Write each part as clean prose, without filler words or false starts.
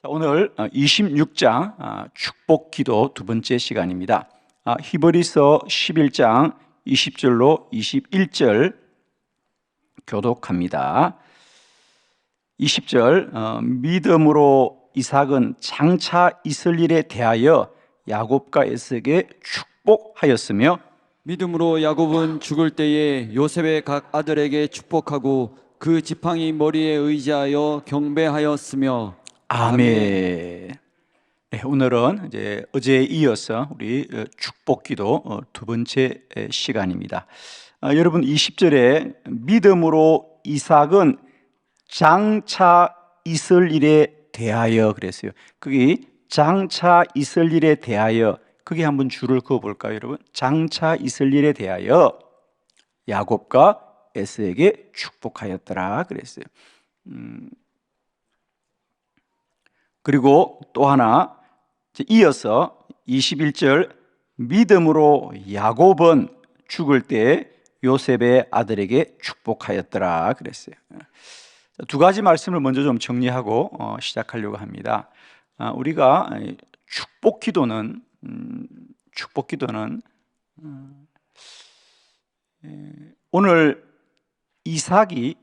자, 오늘 26장 축복 기도 두 번째 시간입니다. 히브리서 11장 20절로 21절 교독합니다. 20절 믿음으로 이삭은 장차 있을 일에 대하여 야곱과 에서에게 축복하였으며, 믿음으로 야곱은 죽을 때에 요셉의 각 아들에게 축복하고 그 지팡이 머리에 의지하여 경배하였으며. 아멘. 네, 오늘은 이제 어제에 이어서 우리 축복기도 두 번째 시간입니다. 여러분 20절에 믿음으로 이삭은 장차 있을 일에 대하여 그랬어요. 거기 장차 있을 일에 대하여, 거기 한번 줄을 그어 볼까요, 여러분? 장차 있을 일에 대하여 야곱과 에서에게 축복하였더라 그랬어요. 그리고 또 하나 이어서 21절 믿음으로 야곱은 죽을 때 요셉의 아들에게 축복하였더라 그랬어요. 두 가지 말씀을 먼저 좀 정리하고 시작하려고 합니다. 우리가 축복 기도는 오늘 이삭이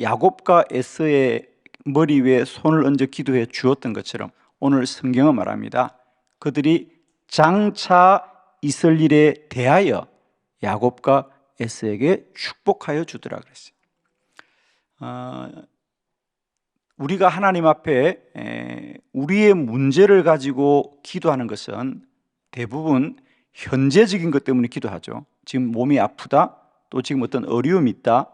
야곱과 에서의 머리 위에 손을 얹어 기도해 주었던 것처럼 오늘 성경은 말합니다. 그들이 장차 있을 일에 대하여 야곱과 에서에게 축복하여 주더라 그랬어요. 우리가 하나님 앞에 우리의 문제를 가지고 기도하는 것은 대부분 현재적인 것 때문에 기도하죠. 지금 몸이 아프다, 또 지금 어떤 어려움이 있다,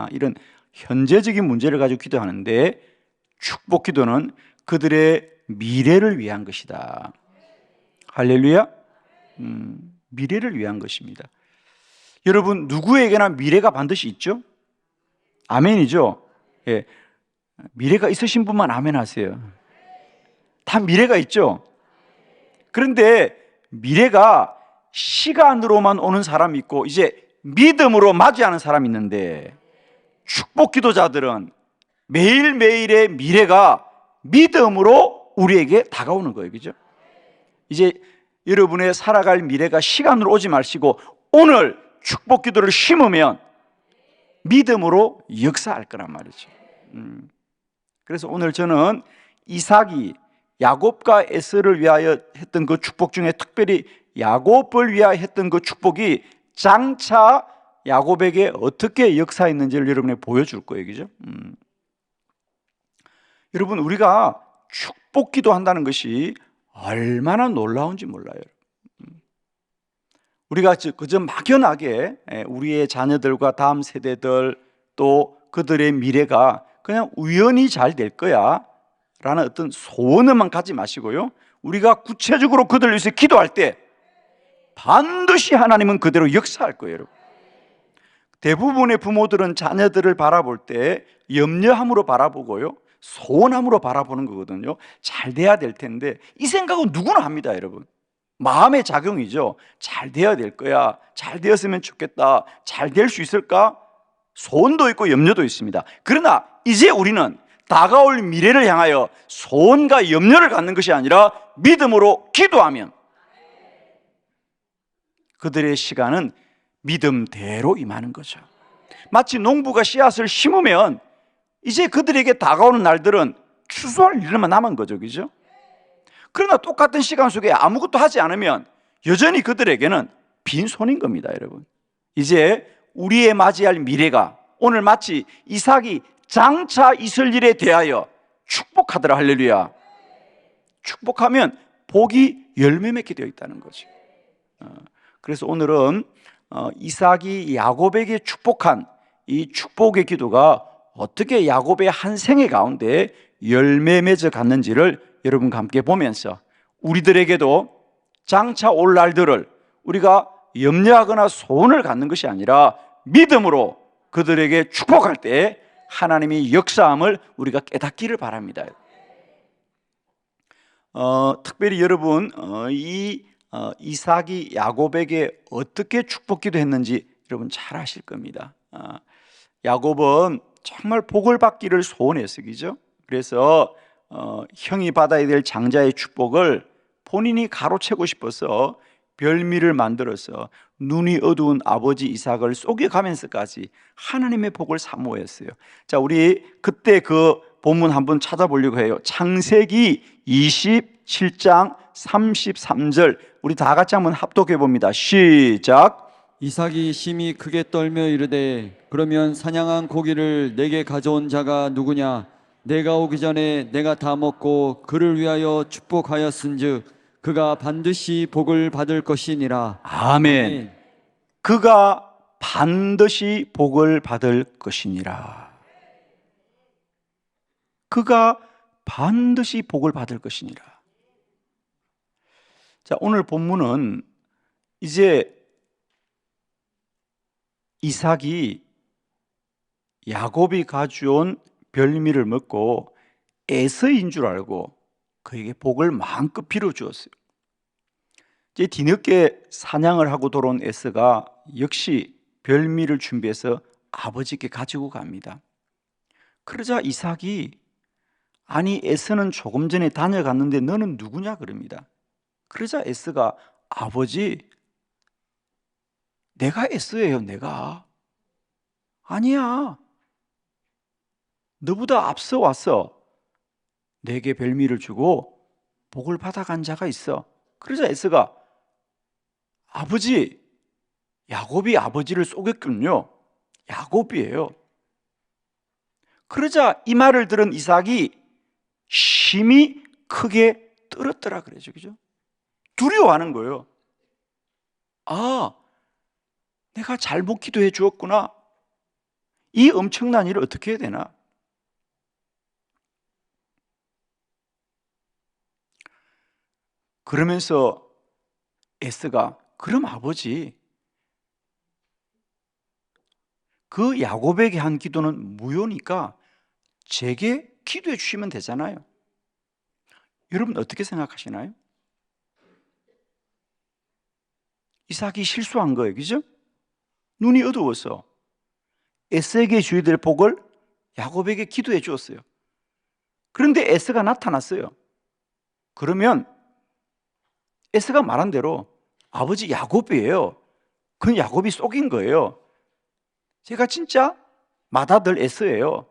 이런 현재적인 문제를 가지고 기도하는데, 축복 기도는 그들의 미래를 위한 것이다. 할렐루야. 미래를 위한 것입니다. 여러분, 누구에게나 미래가 반드시 있죠? 아멘이죠? 예. 미래가 있으신 분만 아멘 하세요. 다 미래가 있죠? 그런데 미래가 시간으로만 오는 사람이 있고, 이제 믿음으로 맞이하는 사람이 있는데, 축복 기도자들은 매일매일의 미래가 믿음으로 우리에게 다가오는 거예요. 그죠? 이제 여러분의 살아갈 미래가 시간으로 오지 마시고 오늘 축복 기도를 심으면 믿음으로 역사할 거란 말이죠. 그래서 오늘 저는 이삭이 야곱과 에서를 위하여 했던 그 축복 중에 특별히 야곱을 위하여 했던 그 축복이 장차 야곱에게 어떻게 역사했는지를 여러분에게 보여줄 거예요. 그죠? 여러분, 우리가 축복 기도한다는 것이 얼마나 놀라운지 몰라요. 우리가 그저 막연하게 우리의 자녀들과 다음 세대들, 또 그들의 미래가 그냥 우연히 잘 될 거야 라는 어떤 소원만 갖지 마시고요, 우리가 구체적으로 그들을 위해서 기도할 때 반드시 하나님은 그대로 역사할 거예요. 여러분, 대부분의 부모들은 자녀들을 바라볼 때 염려함으로 바라보고요, 소원함으로 바라보는 거거든요. 잘 돼야 될 텐데, 이 생각은 누구나 합니다. 여러분, 마음의 작용이죠. 잘 돼야 될 거야, 잘 되었으면 좋겠다, 잘 될 수 있을까? 소원도 있고 염려도 있습니다. 그러나 이제 우리는 다가올 미래를 향하여 소원과 염려를 갖는 것이 아니라 믿음으로 기도하면 그들의 시간은 믿음대로 임하는 거죠. 마치 농부가 씨앗을 심으면 이제 그들에게 다가오는 날들은 추수할 일만 남은 거죠. 그죠? 그러나 똑같은 시간 속에 아무것도 하지 않으면 여전히 그들에게는 빈손인 겁니다. 여러분, 이제 우리의 맞이할 미래가 오늘 마치 이삭이 장차 있을 일에 대하여 축복하더라. 할렐루야. 축복하면 복이 열매 맺게 되어 있다는 거죠. 그래서 오늘은 이삭이 야곱에게 축복한 이 축복의 기도가 어떻게 야곱의 한 생애 가운데 열매 맺어 갔는지를 여러분과 함께 보면서 우리들에게도 장차 올 날들을 우리가 염려하거나 소원을 갖는 것이 아니라 믿음으로 그들에게 축복할 때 하나님이 역사함을 우리가 깨닫기를 바랍니다. 특별히 여러분, 이삭이 야곱에게 어떻게 축복 기도했는지 여러분 잘 아실 겁니다. 야곱은 정말 복을 받기를 소원했어요. 그죠? 그래서 형이 받아야 될 장자의 축복을 본인이 가로채고 싶어서 별미를 만들어서 눈이 어두운 아버지 이삭을 속여가면서까지 하나님의 복을 사모했어요. 자, 우리 그때 그 본문 한번 찾아보려고 해요. 창세기 27장 33절 우리 다 같이 한번 합독해 봅니다. 시작. 이삭이 심히 크게 떨며 이르되 그러면 사냥한 고기를 내게 가져온 자가 누구냐? 내가 오기 전에 내가 다 먹고 그를 위하여 축복하였은즉 그가 반드시 복을 받을 것이니라. 아멘. 그가 반드시 복을 받을 것이니라. 그가 반드시 복을 받을 것이니라. 자, 오늘 본문은 이제 이삭이 야곱이 가져온 별미를 먹고 에서인 줄 알고 그에게 복을 마음껏 빌어주었어요. 이제 뒤늦게 사냥을 하고 돌아온 에서가 역시 별미를 준비해서 아버지께 가지고 갑니다. 그러자 이삭이 아니 에서는 조금 전에 다녀갔는데 너는 누구냐 그럽니다. 그러자 에서가 아버지 내가 에서예요. 내가 아니야. 너보다 앞서 와서 내게 별미를 주고 복을 받아간 자가 있어. 그러자 에서가 아버지 야곱이 아버지를 속였군요. 야곱이에요. 그러자 이 말을 들은 이삭이 심히 크게 떨었더라 그러죠. 그죠? 두려워하는 거예요. 아, 내가 잘못 기도해 주었구나. 이 엄청난 일을 어떻게 해야 되나? 그러면서 에스가 그럼 아버지 그 야곱에게 한 기도는 무효니까 제게 기도해 주시면 되잖아요. 여러분 어떻게 생각하시나요? 이삭이 실수한 거예요. 그죠? 눈이 어두워서 에스에게 줘야 될 복을 야곱에게 기도해 주었어요. 그런데 에스가 나타났어요. 그러면 에스가 말한 대로 아버지 야곱이에요. 그건 야곱이 속인 거예요. 제가 진짜 맏아들 에스예요.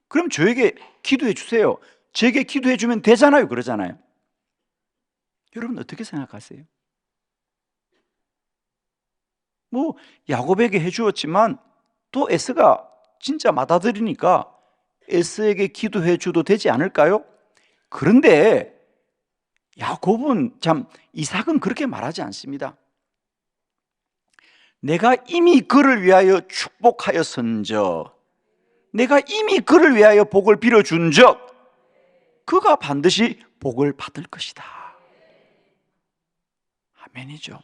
그럼 저에게 기도해 주세요. 제게 기도해 주면 되잖아요. 그러잖아요. 여러분 어떻게 생각하세요? 뭐 야곱에게 해주었지만 또 에스가 진짜 맏아들이니까 에스에게 기도해 줘도 되지 않을까요? 그런데 야곱은 이삭은 그렇게 말하지 않습니다. 내가 이미 그를 위하여 축복하였은즉 내가 이미 그를 위하여 복을 빌어준즉 그가 반드시 복을 받을 것이다. 아멘이죠.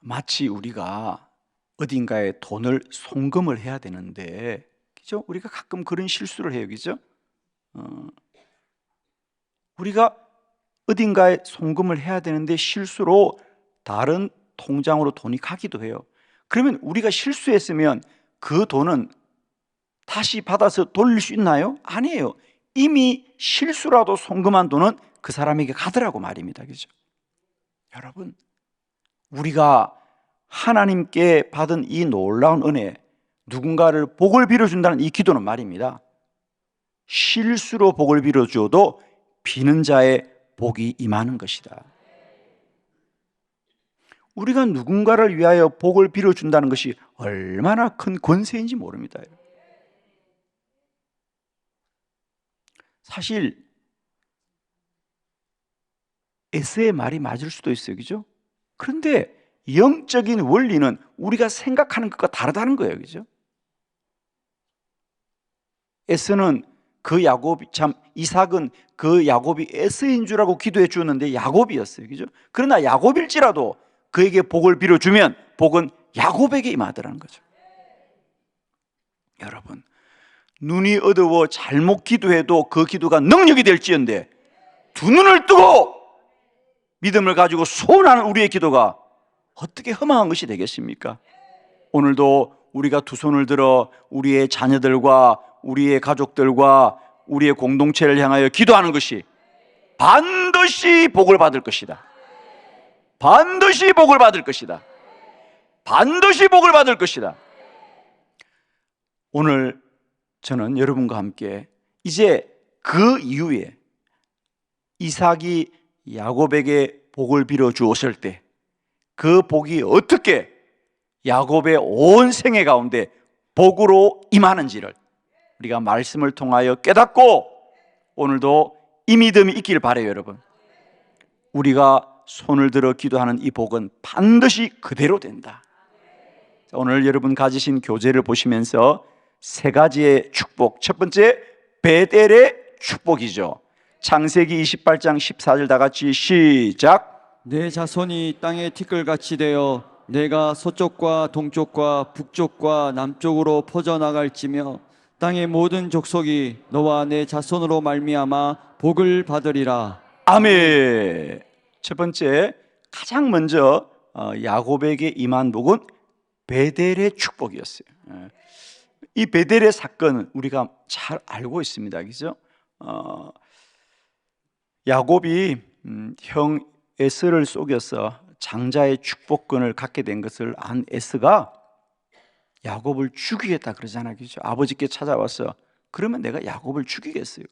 마치 우리가 어딘가에 돈을 송금을 해야 되는데, 그죠? 우리가 가끔 그런 실수를 해요, 그죠? 우리가 어딘가에 송금을 해야 되는데 실수로 다른 통장으로 돈이 가기도 해요. 그러면 우리가 실수했으면 그 돈은 다시 받아서 돌릴 수 있나요? 아니에요. 이미 실수라도 송금한 돈은 그 사람에게 가더라고 말입니다. 그죠? 여러분, 우리가 하나님께 받은 이 놀라운 은혜, 누군가를 복을 빌어준다는 이 기도는 말입니다. 실수로 복을 빌어주어도 비는 자의 복이 임하는 것이다. 우리가 누군가를 위하여 복을 빌어준다는 것이 얼마나 큰 권세인지 모릅니다. 사실 에스의 말이 맞을 수도 있어요. 그죠? 그런데 영적인 원리는 우리가 생각하는 것과 다르다는 거예요. 그죠? 에스는 이삭은 그 야곱이 에스인 줄 알고 기도해 주었는데 야곱이었어요. 그죠? 그러나 야곱일지라도 그에게 복을 빌어주면 복은 야곱에게 임하더라는 거죠. 여러분, 눈이 어두워 잘못 기도해도 그 기도가 능력이 될지언데 두 눈을 뜨고 믿음을 가지고 소원하는 우리의 기도가 어떻게 허망한 것이 되겠습니까? 오늘도 우리가 두 손을 들어 우리의 자녀들과 우리의 가족들과 우리의 공동체를 향하여 기도하는 것이 반드시 복을 받을 것이다. 반드시 복을 받을 것이다. 반드시 복을 받을 것이다. 오늘 저는 여러분과 함께 이제 그 이후에 이삭이 야곱에게 복을 빌어 주었을 때 그 복이 어떻게 야곱의 온 생애 가운데 복으로 임하는지를 우리가 말씀을 통하여 깨닫고 오늘도 이 믿음이 있길 바라요. 여러분, 우리가 손을 들어 기도하는 이 복은 반드시 그대로 된다. 오늘 여러분 가지신 교재를 보시면서 세 가지의 축복, 첫 번째 베델의 축복이죠. 창세기 28장 14절 다 같이 시작. 내 자손이 땅의 티끌같이 되어 내가 서쪽과 동쪽과 북쪽과 남쪽으로 퍼져나갈지며 땅의 모든 족속이 너와 내 자손으로 말미암아 복을 받으리라. 아멘. 첫 번째, 가장 먼저 야곱에게 임한 복은 베델의 축복이었어요. 이 베델의 사건은 우리가 잘 알고 있습니다. 그죠? 야곱이 형 에스를 속여서 장자의 축복권을 갖게 된 것을 안 에스가 야곱을 죽이겠다 그러잖아요. 그죠? 아버지께 찾아와서 그러면 내가 야곱을 죽이겠어요.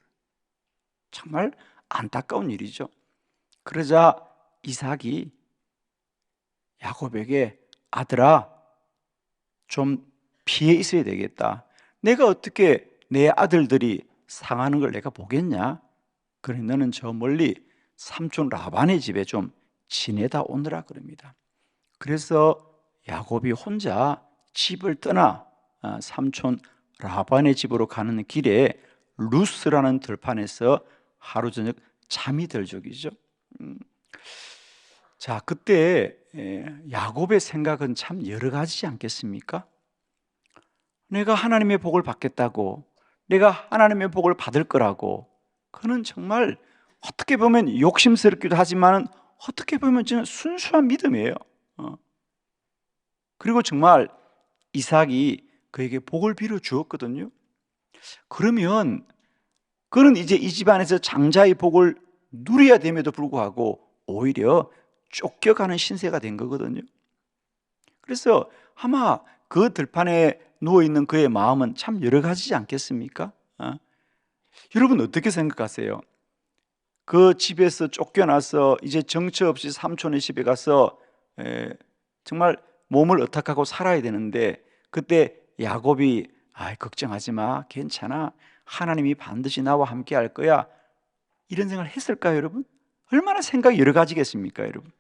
정말 안타까운 일이죠. 그러자 이삭이 야곱에게 아들아, 좀 피해 있어야 되겠다. 내가 어떻게 내 아들들이 상하는 걸 내가 보겠냐? 그래 너는 저 멀리 삼촌 라반의 집에 좀 지내다 오느라 그럽니다. 그래서 야곱이 혼자 집을 떠나 삼촌 라반의 집으로 가는 길에 루스라는 들판에서 하루 저녁 잠이 들 적이죠. 자, 그때 야곱의 생각은 참 여러 가지지 않겠습니까? 내가 하나님의 복을 받겠다고, 내가 하나님의 복을 받을 거라고, 그는 정말 어떻게 보면 욕심스럽기도 하지만 어떻게 보면 저는 순수한 믿음이에요. 그리고 정말 이삭이 그에게 복을 빌어 주었거든요. 그러면 그는 이제 이 집안에서 장자의 복을 누려야 됨에도 불구하고 오히려 쫓겨가는 신세가 된 거거든요. 그래서 아마 그 들판에 누워있는 그의 마음은 참 여러 가지지 않겠습니까? 여러분 어떻게 생각하세요? 그 집에서 쫓겨나서 이제 정처 없이 삼촌의 집에 가서 정말 몸을 어떡하고 살아야 되는데 그때 야곱이 걱정하지 마, 괜찮아, 하나님이 반드시 나와 함께 할 거야, 이런 생각을 했을까요? 여러분, 얼마나 생각이 여러 가지겠습니까? 여러분,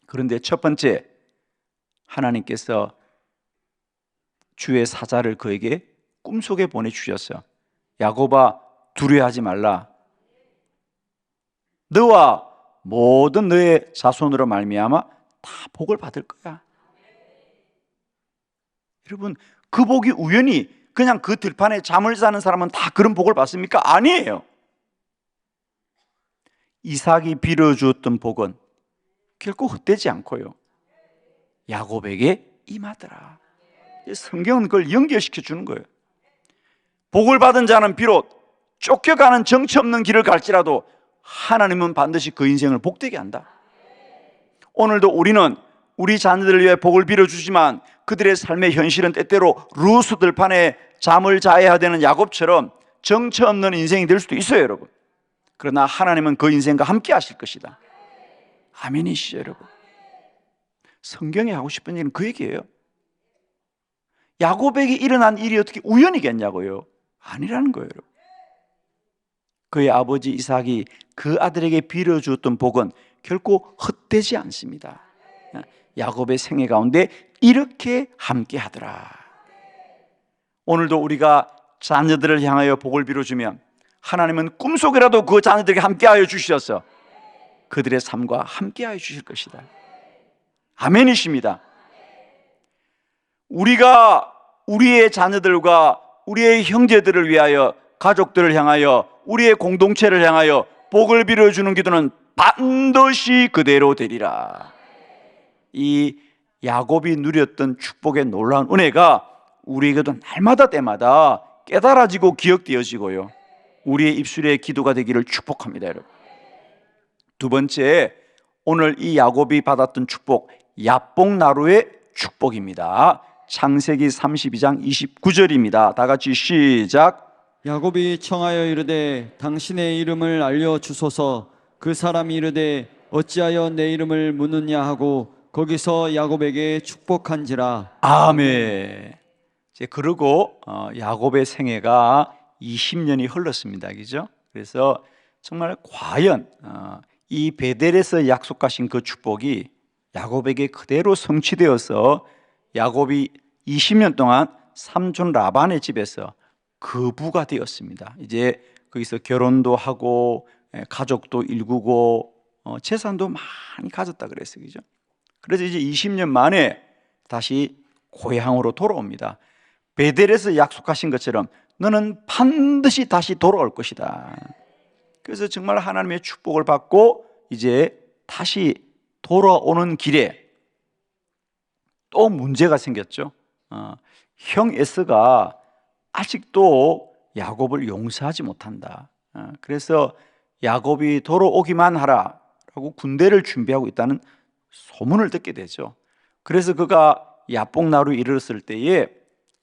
그런데 첫 번째, 하나님께서 주의 사자를 그에게 꿈속에 보내주셨어. 야곱아, 두려워하지 말라, 너와 모든 너의 자손으로 말미암아 다 복을 받을 거야. 여러분, 그 복이 우연히 그냥 그 들판에 잠을 자는 사람은 다 그런 복을 받습니까? 아니에요. 이삭이 빌어주었던 복은 결코 헛되지 않고요, 야곱에게 임하더라. 성경은 그걸 연결시켜 주는 거예요. 복을 받은 자는 비록 쫓겨가는 정처 없는 길을 갈지라도 하나님은 반드시 그 인생을 복되게 한다. 오늘도 우리는 우리 자녀들을 위해 복을 빌어주지만 그들의 삶의 현실은 때때로 루스 들판에 잠을 자야 되는 야곱처럼 정처 없는 인생이 될 수도 있어요. 여러분, 그러나 하나님은 그 인생과 함께 하실 것이다. 아멘이시죠 여러분? 성경이 하고 싶은 얘기는 그 얘기예요. 야곱에게 일어난 일이 어떻게 우연이겠냐고요? 아니라는 거예요. 여러분, 그의 아버지 이삭이 그 아들에게 빌어주었던 복은 결코 헛되지 않습니다. 야곱의 생애 가운데 이렇게 함께 하더라. 오늘도 우리가 자녀들을 향하여 복을 빌어주면 하나님은 꿈속이라도 그 자녀들에게 함께하여 주셔서 그들의 삶과 함께하여 주실 것이다. 아멘이십니다. 우리가 우리의 자녀들과 우리의 형제들을 위하여, 가족들을 향하여, 우리의 공동체를 향하여 복을 빌어주는 기도는 반드시 그대로 되리라. 이 야곱이 누렸던 축복의 놀라운 은혜가 우리에게도 날마다 때마다 깨달아지고 기억되어지고요, 우리의 입술의 기도가 되기를 축복합니다, 여러분. 두 번째, 오늘 이 야곱이 받았던 축복, 야뽕나루의 축복입니다. 창세기 32장 29절입니다. 다 같이 시작. 야곱이 청하여 이르되 당신의 이름을 알려 주소서. 그 사람이 이르되 어찌하여 내 이름을 묻느냐 하고 거기서 야곱에게 축복한지라. 아멘. 이제 그러고 야곱의 생애가 20년이 흘렀습니다. 그죠? 그래서 정말 과연 이 베델에서 약속하신 그 축복이 야곱에게 그대로 성취되어서 야곱이 20년 동안 삼촌 라반의 집에서 거부가 되었습니다. 이제 거기서 결혼도 하고 가족도 일구고 재산도 많이 가졌다 그랬어요. 그죠? 그래서 이제 20년 만에 다시 고향으로 돌아옵니다. 베델에서 약속하신 것처럼 너는 반드시 다시 돌아올 것이다. 그래서 정말 하나님의 축복을 받고 이제 다시 돌아오는 길에 또 문제가 생겼죠. 형 에서가 아직도 야곱을 용서하지 못한다. 그래서 야곱이 돌아오기만 하라라고 군대를 준비하고 있다는 소문을 듣게 되죠. 그래서 그가 야뽕나루에 이르렀을 때에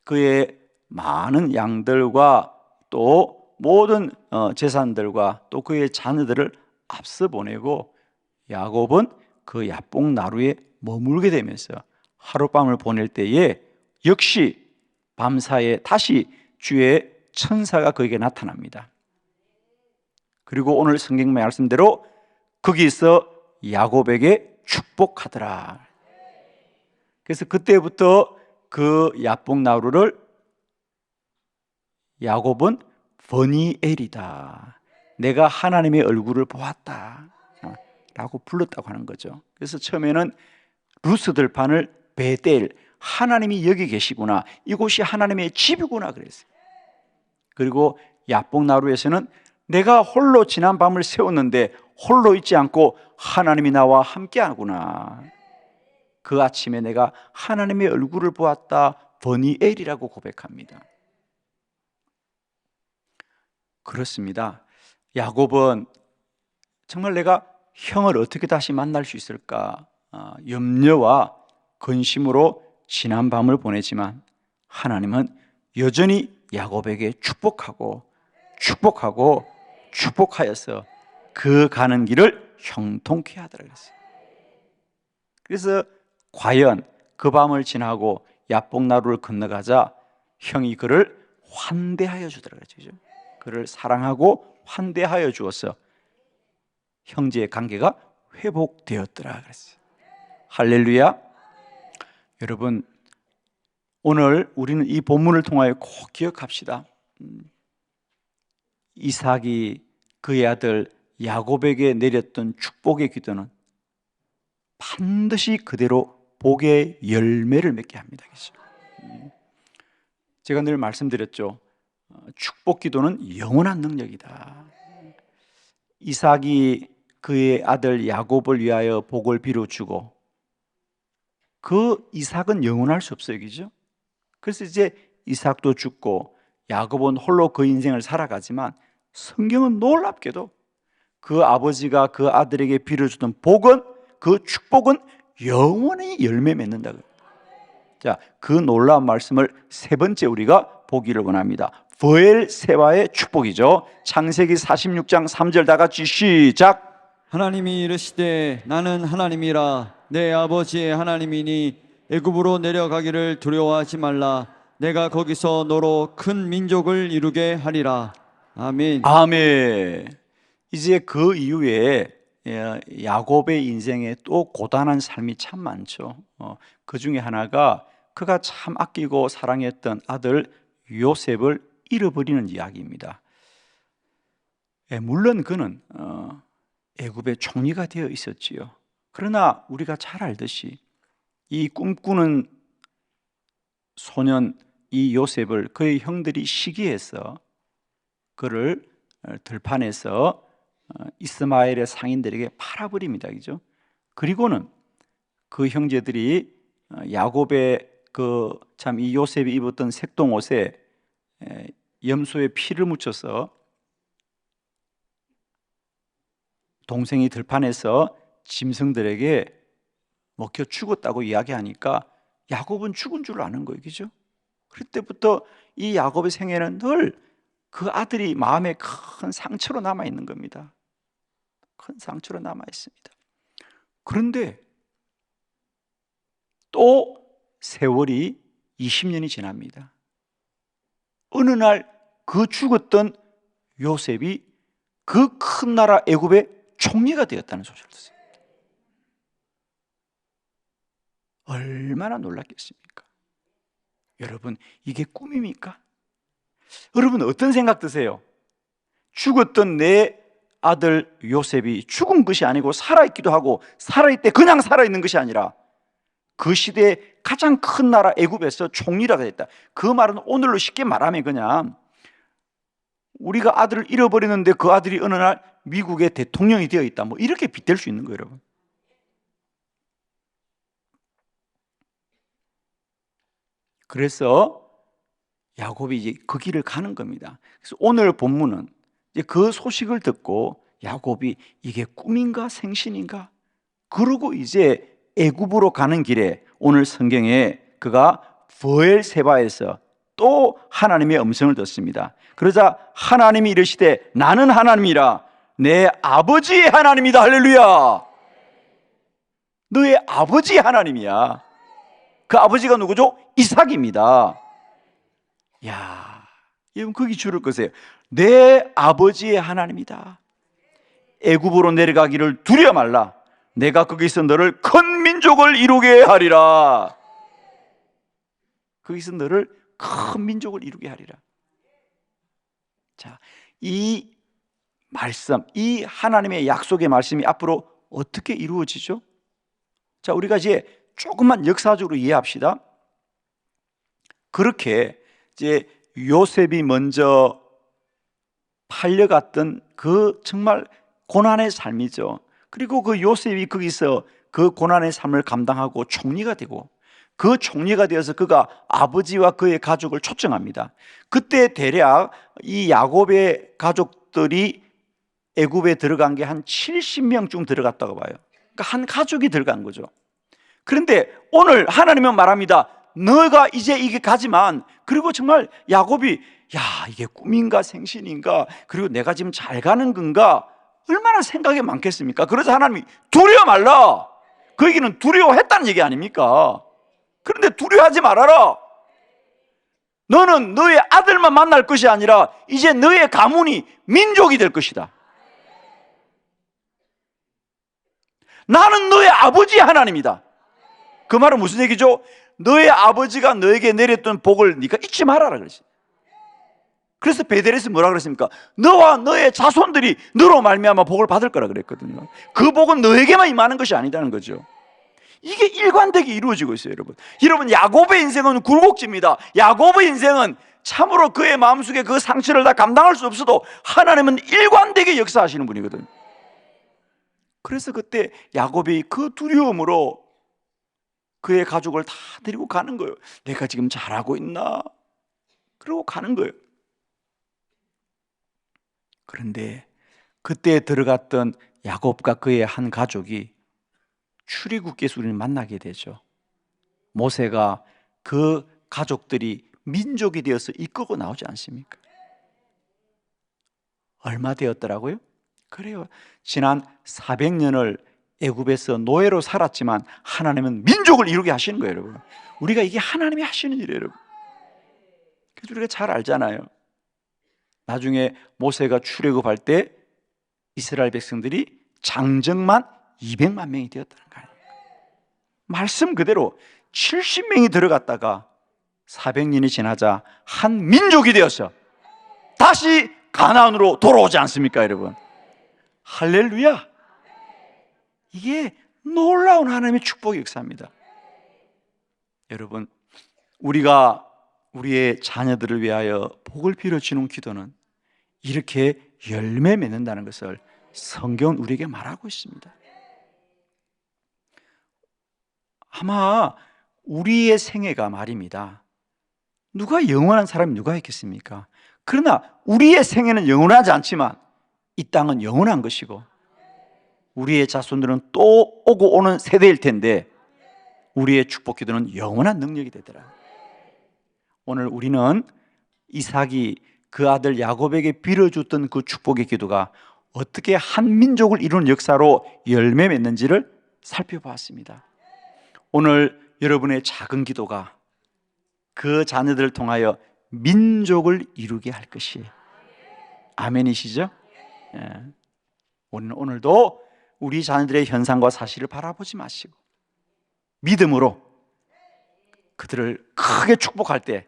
그의 많은 양들과 또 모든 재산들과 또 그의 자녀들을 앞서 보내고 야곱은 그 야뽕나루에 머물게 되면서 하룻밤을 보낼 때에 역시 밤사이에 다시 주의 천사가 그에게 나타납니다. 그리고 오늘 성경 말씀대로 거기서 야곱에게 축복하더라. 그래서 그때부터 그 야뽕나루를 야곱은 버니엘이다, 내가 하나님의 얼굴을 보았다 라고 불렀다고 하는 거죠. 그래서 처음에는 루스 들판을 베델, 하나님이 여기 계시구나, 이곳이 하나님의 집이구나 그랬어요. 그리고 야뽕나루에서는 내가 홀로 지난 밤을 새웠는데 홀로 있지 않고 하나님이 나와 함께하구나, 그 아침에 내가 하나님의 얼굴을 보았다, 버니엘이라고 고백합니다. 그렇습니다. 야곱은 정말 내가 형을 어떻게 다시 만날 수 있을까 염려와 근심으로 지난 밤을 보내지만 하나님은 여전히 야곱에게 축복하여서 그 가는 길을 형통케 하더라 그랬어요. 그래서 과연 그 밤을 지나고 야뽕나루를 건너가자 형이 그를 환대하여 주더라 그랬죠. 그를 사랑하고 환대하여 주어서 형제의 관계가 회복되었더라 그랬어요. 할렐루야. 여러분, 오늘 우리는 이 본문을 통하여 꼭 기억합시다. 이삭이 그의 아들 야곱에게 내렸던 축복의 기도는 반드시 그대로 복의 열매를 맺게 합니다. 제가 늘 말씀드렸죠. 축복 기도는 영원한 능력이다. 이삭이 그의 아들 야곱을 위하여 복을 빌어주고 그 이삭은 영원할 수 없어요. 그죠? 그래서 이제 이삭도 죽고 야곱은 홀로 그 인생을 살아가지만 성경은 놀랍게도 그 아버지가 그 아들에게 빌어주던 복은, 그 축복은 영원히 열매 맺는다고요. 자, 그 놀라운 말씀을 세 번째 우리가 보기를 원합니다. 브엘세바의 축복이죠. 창세기 46장 3절 다 같이 시작. 하나님이 이르시되 나는 하나님이라 내 아버지의 하나님이니 애굽으로 내려가기를 두려워하지 말라. 내가 거기서 너로 큰 민족을 이루게 하리라. 아멘. 아멘. 이제 그 이후에 야곱의 인생에 또 고단한 삶이 참 많죠. 그 중에 하나가 그가 참 아끼고 사랑했던 아들 요셉을 잃어버리는 이야기입니다. 물론 그는 애굽의 총리가 되어 있었지요. 그러나 우리가 잘 알듯이 이 꿈꾸는 소년 이 요셉을 그의 형들이 시기해서 그를 들판에서 이스마엘의 상인들에게 팔아버립니다. 그죠? 그리고는 그 형제들이 야곱의 그 참 이 요셉이 입었던 색동 옷에 염소에 피를 묻혀서 동생이 들판에서 짐승들에게 먹혀 죽었다고 이야기하니까 야곱은 죽은 줄 아는 거예요. 그죠? 그때부터 이 야곱의 생애는 늘 그 아들이 마음에 큰 상처로 남아 있는 겁니다. 큰 상처로 남아 있습니다. 그런데 또 세월이 20년이 지납니다. 어느 날 그 죽었던 요셉이 그 큰 나라 애굽의 총리가 되었다는 소식을 듣습니다. 얼마나 놀랐겠습니까? 여러분, 이게 꿈입니까? 여러분, 어떤 생각 드세요? 죽었던 내 아들 요셉이 죽은 것이 아니고 살아있기도 하고, 살아있대 그냥 살아있는 것이 아니라 그 시대의 가장 큰 나라 애굽에서 총리라가 됐다. 그 말은 오늘로 쉽게 말하면 그냥 우리가 아들을 잃어버리는데 그 아들이 어느 날 미국의 대통령이 되어 있다, 뭐 이렇게 빗댈 수 있는 거예요. 여러분, 그래서 야곱이 이제 그 길을 가는 겁니다. 그래서 오늘 본문은 이제 그 소식을 듣고 야곱이 이게 꿈인가 생신인가, 그러고 이제 애굽으로 가는 길에 오늘 성경에 그가 브엘세바에서 또 하나님의 음성을 듣습니다. 그러자 하나님이 이르시되 나는 하나님이라 내 아버지의 하나님이다. 할렐루야. 너의 아버지의 하나님이야. 그 아버지가 누구죠? 이삭입니다. 야, 여러분 거기 줄을 거세요. 내 아버지의 하나님이다. 애굽으로 내려가기를 두려워 말라. 내가 거기서 너를 큰 민족을 이루게 하리라. 거기서 너를 큰 민족을 이루게 하리라. 자, 이 말씀, 이 하나님의 약속의 말씀이 앞으로 어떻게 이루어지죠? 자, 우리가 이제 조금만 역사적으로 이해합시다. 그렇게 이제 요셉이 먼저 팔려갔던 그 정말 고난의 삶이죠. 그리고 그 요셉이 거기서 그 고난의 삶을 감당하고 총리가 되고, 그 총리가 되어서 그가 아버지와 그의 가족을 초청합니다. 그때 대략 이 야곱의 가족들이 애굽에 들어간 게 한 70명쯤 들어갔다고 봐요. 그러니까 한 가족이 들어간 거죠. 그런데 오늘 하나님은 말합니다. 너가 이제 이게 가지만, 그리고 정말 야곱이 야, 이게 꿈인가 생신인가, 그리고 내가 지금 잘 가는 건가, 얼마나 생각이 많겠습니까? 그래서 하나님이 두려워 말라. 그 얘기는 두려워했다는 얘기 아닙니까? 그런데 두려워하지 말아라. 너는 너의 아들만 만날 것이 아니라 이제 너의 가문이 민족이 될 것이다. 나는 너의 아버지의 하나님이다. 그 말은 무슨 얘기죠? 너의 아버지가 너에게 내렸던 복을 네가 잊지 말아라 그러지. 그래서 베델에서 뭐라 그랬습니까? 너와 너의 자손들이 너로 말미암아 복을 받을 거라 그랬거든요. 그 복은 너에게만 임하는 것이 아니다는 거죠. 이게 일관되게 이루어지고 있어요. 여러분 야곱의 인생은 굴곡집니다. 야곱의 인생은 참으로 그의 마음속에 그 상처를 다 감당할 수 없어도 하나님은 일관되게 역사하시는 분이거든요. 그래서 그때 야곱이 그 두려움으로 그의 가족을 다 데리고 가는 거예요. 내가 지금 잘하고 있나? 그러고 가는 거예요. 그런데 그때 들어갔던 야곱과 그의 한 가족이 출애굽기에서 우리는 만나게 되죠. 모세가 그 가족들이 민족이 되어서 이끌고 나오지 않습니까? 얼마 되었더라고요? 그래요. 지난 400년을 애굽에서 노예로 살았지만 하나님은 민족을 이루게 하시는 거예요, 여러분. 우리가 이게 하나님이 하시는 일이에요, 여러분. 그래서 우리가 잘 알잖아요. 나중에 모세가 출애굽할 때 이스라엘 백성들이 장정만 200만 명이 되었다는 거 아닙니까? 말씀 그대로 70명이 들어갔다가 400년이 지나자 한 민족이 되어서 다시 가나안으로 돌아오지 않습니까, 여러분? 할렐루야! 이게 놀라운 하나님의 축복의 역사입니다. 여러분, 우리가 우리의 자녀들을 위하여 복을 빌어주는 기도는 이렇게 열매 맺는다는 것을 성경은 우리에게 말하고 있습니다. 아마 우리의 생애가 말입니다. 누가 영원한 사람이 누가 있겠습니까? 그러나 우리의 생애는 영원하지 않지만 이 땅은 영원한 것이고 우리의 자손들은 또 오고 오는 세대일 텐데 우리의 축복 기도는 영원한 능력이 되더라. 오늘 우리는 이삭이 그 아들 야곱에게 빌어줬던 그 축복의 기도가 어떻게 한 민족을 이루는 역사로 열매 맺는지를 살펴보았습니다. 오늘 여러분의 작은 기도가 그 자녀들을 통하여 민족을 이루게 할 것이에요. 아멘이시죠? 예. 오늘도 우리 자녀들의 현상과 사실을 바라보지 마시고 믿음으로 그들을 크게 축복할 때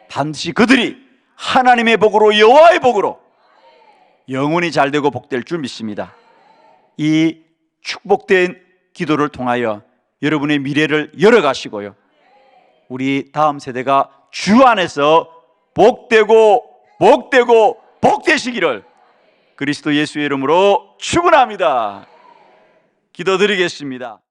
반드시 그들이 하나님의 복으로 여호와의 복으로 영원히 잘되고 복될 줄 믿습니다. 이 축복된 기도를 통하여 여러분의 미래를 열어가시고요, 우리 다음 세대가 주 안에서 복되고 복되고 복되시기를 그리스도 예수의 이름으로 축원합니다. 기도드리겠습니다.